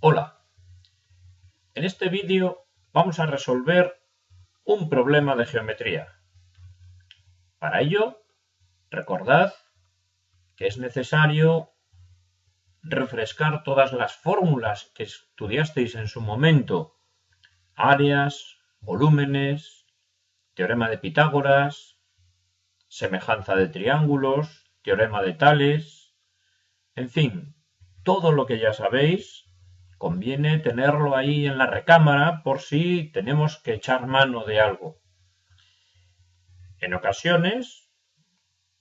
Hola, en este vídeo vamos a resolver un problema de geometría. Para ello, recordad que es necesario refrescar todas las fórmulas que estudiasteis en su momento: áreas, volúmenes, teorema de Pitágoras, semejanza de triángulos, teorema de Tales, en fin, todo lo que ya sabéis. Conviene tenerlo ahí en la recámara por si tenemos que echar mano de algo. En ocasiones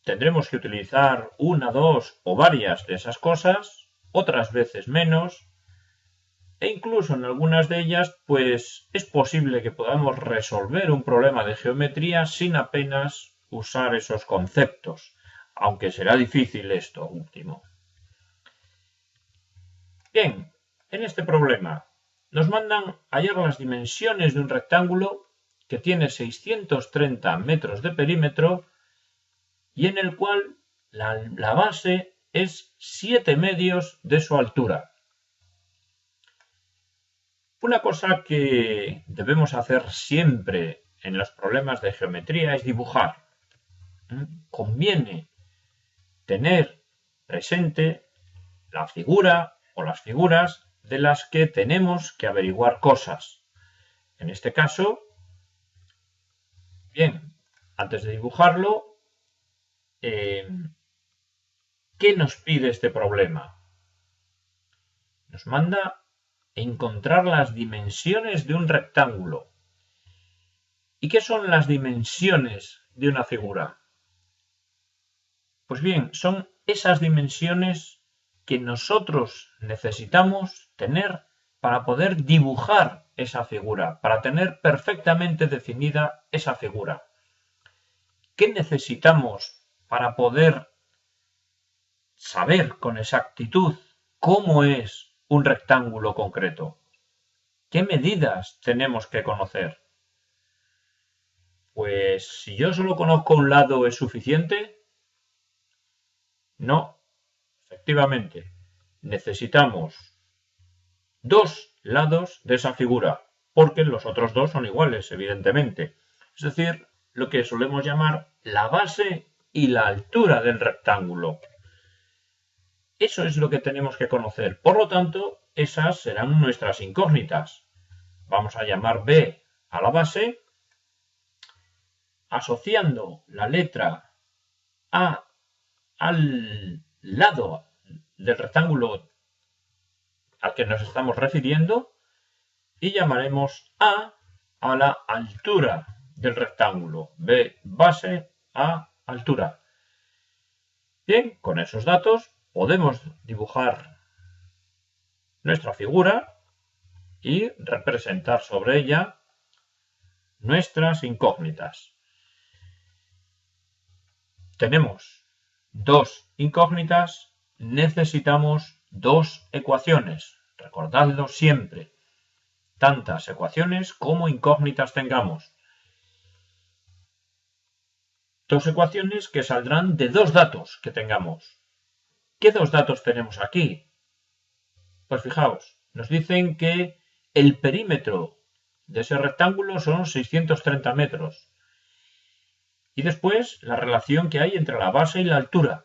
tendremos que utilizar una, dos o varias de esas cosas, otras veces menos, e incluso en algunas de ellas pues es posible que podamos resolver un problema de geometría sin apenas usar esos conceptos, aunque será difícil esto último. Bien, en este problema nos mandan hallar las dimensiones de un rectángulo que tiene 630 metros de perímetro y en el cual la base es 7 medios de su altura. Una cosa que debemos hacer siempre en los problemas de geometría es dibujar. Conviene tener presente la figura o las figuras de las que tenemos que averiguar cosas. En este caso, bien, antes de dibujarlo, ¿qué nos pide este problema? Nos manda encontrar las dimensiones de un rectángulo. ¿Y qué son las dimensiones de una figura? Pues bien, son esas dimensiones que nosotros necesitamos tener para poder dibujar esa figura, para tener perfectamente definida esa figura. ¿Qué necesitamos para poder saber con exactitud cómo es un rectángulo concreto? ¿Qué medidas tenemos que conocer? Pues si yo solo conozco un lado, ¿es suficiente? No, efectivamente, necesitamos dos lados de esa figura, porque los otros dos son iguales, evidentemente. Es decir, lo que solemos llamar la base y la altura del rectángulo. Eso es lo que tenemos que conocer. Por lo tanto, esas serán nuestras incógnitas. Vamos a llamar B a la base, asociando la letra A al lado del rectángulo al que nos estamos refiriendo, y llamaremos A la altura del rectángulo. B base, A altura. Bien, con esos datos podemos dibujar nuestra figura y representar sobre ella nuestras incógnitas. Tenemos dos incógnitas, necesitamos dos ecuaciones. Recordadlo siempre. Tantas ecuaciones como incógnitas tengamos. Dos ecuaciones que saldrán de dos datos que tengamos. ¿Qué dos datos tenemos aquí? Pues fijaos, nos dicen que el perímetro de ese rectángulo son 630 metros. Y después la relación que hay entre la base y la altura.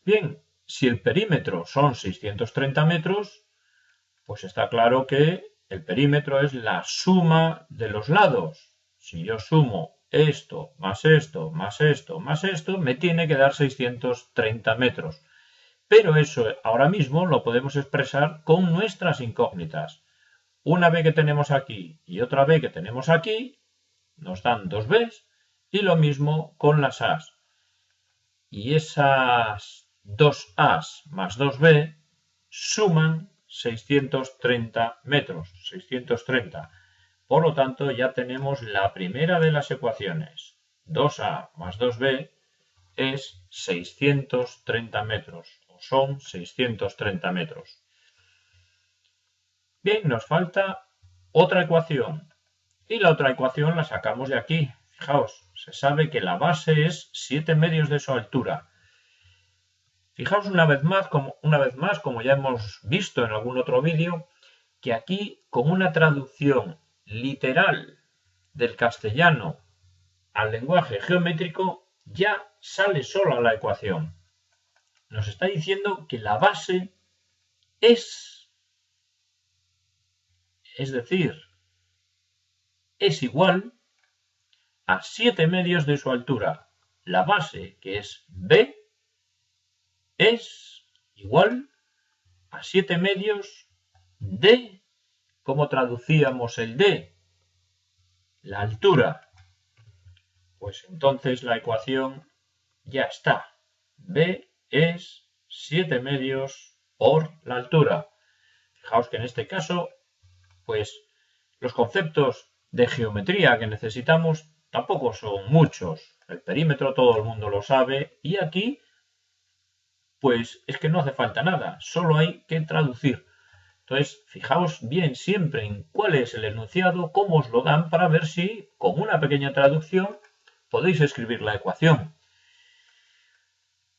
Bien, si el perímetro son 630 metros, pues está claro que el perímetro es la suma de los lados. Si yo sumo esto, más esto, más esto, más esto, me tiene que dar 630 metros. Pero eso ahora mismo lo podemos expresar con nuestras incógnitas. Una B que tenemos aquí y otra B que tenemos aquí, nos dan dos Bs, y lo mismo con las As. Y esas dos As más 2B suman 630 metros, 630. Por lo tanto, ya tenemos la primera de las ecuaciones. 2A más 2B es 630 metros, o son 630 metros. Bien, nos falta otra ecuación. Y la otra ecuación la sacamos de aquí. Fijaos, se sabe que la base es 7 medios de su altura. Fijaos una vez más, como ya hemos visto en algún otro vídeo, que aquí con una traducción literal del castellano al lenguaje geométrico ya sale sola la ecuación. Nos está diciendo que la base es decir, es igual a 7 medios de su altura. La base, que es B, es igual a 7 medios de, ¿cómo traducíamos el D? La altura. Pues entonces la ecuación ya está. B es 7 medios por la altura. Fijaos que en este caso, pues los conceptos de geometría que necesitamos tampoco son muchos. El perímetro todo el mundo lo sabe y aquí pues es que no hace falta nada, solo hay que traducir. Entonces, fijaos bien siempre en cuál es el enunciado, cómo os lo dan, para ver si con una pequeña traducción podéis escribir la ecuación.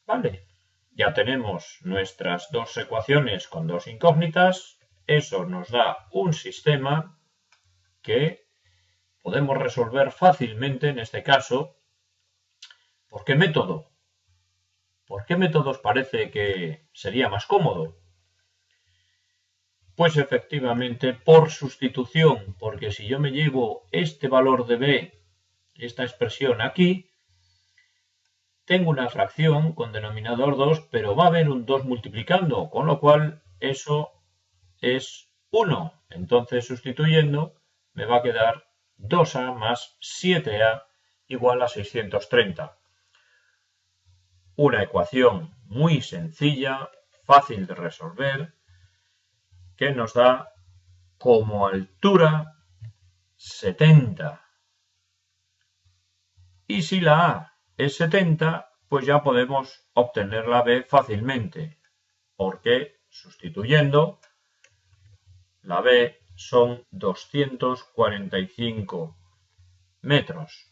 Vale, ya tenemos nuestras dos ecuaciones con dos incógnitas. Eso nos da un sistema que podemos resolver fácilmente en este caso. ¿Por qué método? ¿Por qué método os parece que sería más cómodo? Pues efectivamente por sustitución, porque si yo me llevo este valor de b, esta expresión aquí, tengo una fracción con denominador 2, pero va a haber un 2 multiplicando, con lo cual eso es 1. Entonces sustituyendo me va a quedar 2a más 7a igual a 630. Una ecuación muy sencilla, fácil de resolver, que nos da como altura 70. Y si la A es 70, pues ya podemos obtener la B fácilmente, porque sustituyendo la B son 245 metros.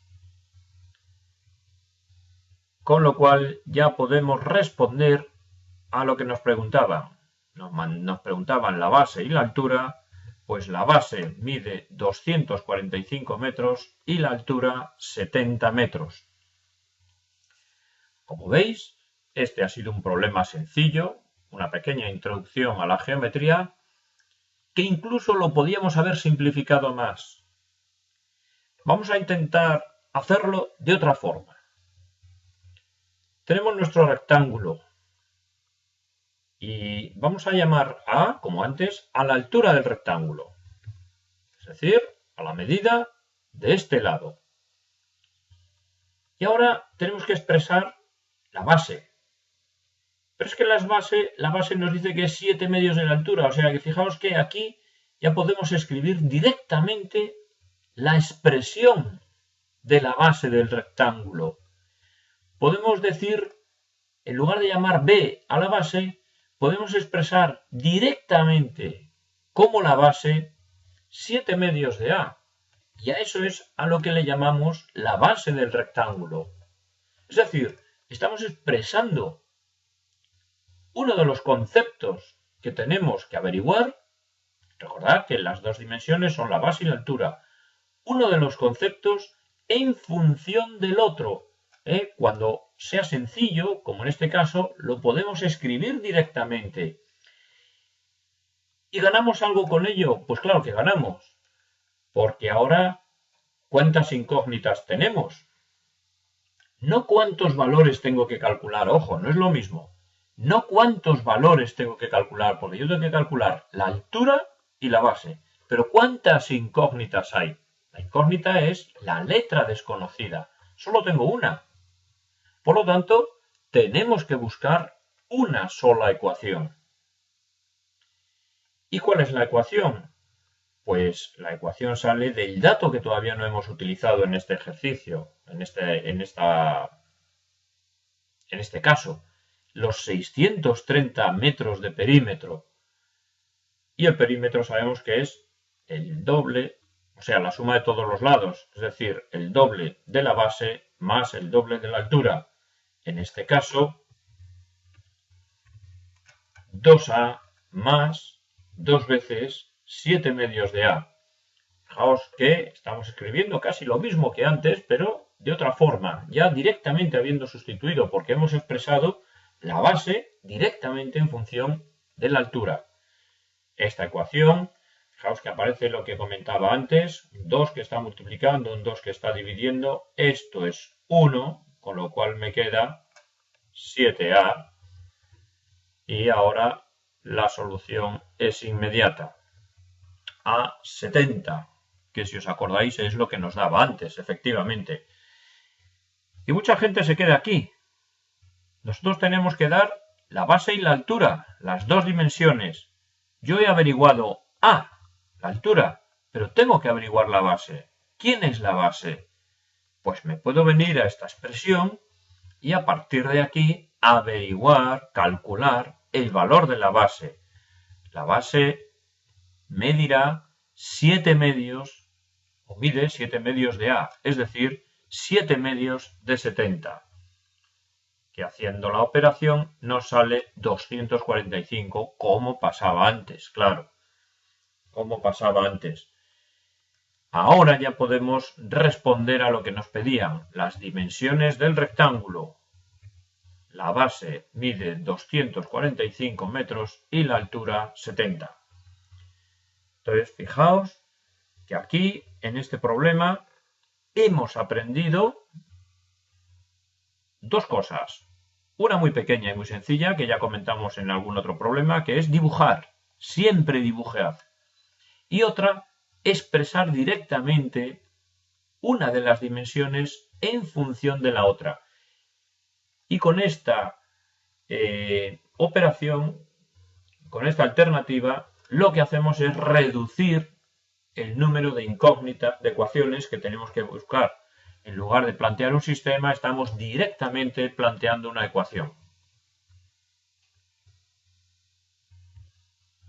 Con lo cual ya podemos responder a lo que nos preguntaban. Nos preguntaban la base y la altura, pues la base mide 245 metros y la altura 70 metros. Como veis, este ha sido un problema sencillo, una pequeña introducción a la geometría, que incluso lo podíamos haber simplificado más. Vamos a intentar hacerlo de otra forma. Tenemos nuestro rectángulo y vamos a llamar A, como antes, a la altura del rectángulo, es decir, a la medida de este lado. Y ahora tenemos que expresar la base. Pero es que la base nos dice que es 7 medios de la altura, o sea que fijaos que aquí ya podemos escribir directamente la expresión de la base del rectángulo. Podemos decir, en lugar de llamar B a la base, podemos expresar directamente como la base 7 medios de A. Y a eso es a lo que le llamamos la base del rectángulo. Es decir, estamos expresando uno de los conceptos que tenemos que averiguar. Recordad que las dos dimensiones son la base y la altura. Uno de los conceptos en función del otro. Cuando sea sencillo, como en este caso, lo podemos escribir directamente. ¿Y ganamos algo con ello? Pues claro que ganamos. Porque ahora, ¿cuántas incógnitas tenemos? No cuántos valores tengo que calcular, ojo, no es lo mismo. No cuántos valores tengo que calcular, porque yo tengo que calcular la altura y la base. Pero ¿cuántas incógnitas hay? La incógnita es la letra desconocida. Solo tengo una. Por lo tanto, tenemos que buscar una sola ecuación. ¿Y cuál es la ecuación? Pues la ecuación sale del dato que todavía no hemos utilizado en este ejercicio, en este caso, los 630 metros de perímetro. Y el perímetro sabemos que es el doble, o sea, la suma de todos los lados, es decir, el doble de la base más el doble de la altura. En este caso, 2a más 2 veces 7 medios de a. Fijaos que estamos escribiendo casi lo mismo que antes, pero de otra forma, ya directamente habiendo sustituido, porque hemos expresado la base directamente en función de la altura. Esta ecuación, fijaos que aparece lo que comentaba antes, un 2 que está multiplicando, un 2 que está dividiendo, esto es 1, con lo cual me queda 7a, y ahora la solución es inmediata. A 70, que si os acordáis es lo que nos daba antes, efectivamente. Y mucha gente se queda aquí. Nosotros tenemos que dar la base y la altura, las dos dimensiones. Yo he averiguado A, la altura, pero tengo que averiguar la base. ¿Quién es la base? Pues me puedo venir a esta expresión y a partir de aquí averiguar, calcular el valor de la base. La base me dirá 7 medios, o mide 7 medios de A, es decir, 7 medios de 70. Que haciendo la operación nos sale 245, como pasaba antes, claro. Como pasaba antes. Ahora ya podemos responder a lo que nos pedían. Las dimensiones del rectángulo. La base mide 245 metros y la altura 70. Entonces, fijaos que aquí, en este problema, hemos aprendido dos cosas. Una muy pequeña y muy sencilla, que ya comentamos en algún otro problema, que es dibujar. Siempre dibujar. Y otra, expresar directamente una de las dimensiones en función de la otra. Y con esta operación, con esta alternativa, lo que hacemos es reducir el número de incógnitas, de ecuaciones que tenemos que buscar. En lugar de plantear un sistema, estamos directamente planteando una ecuación.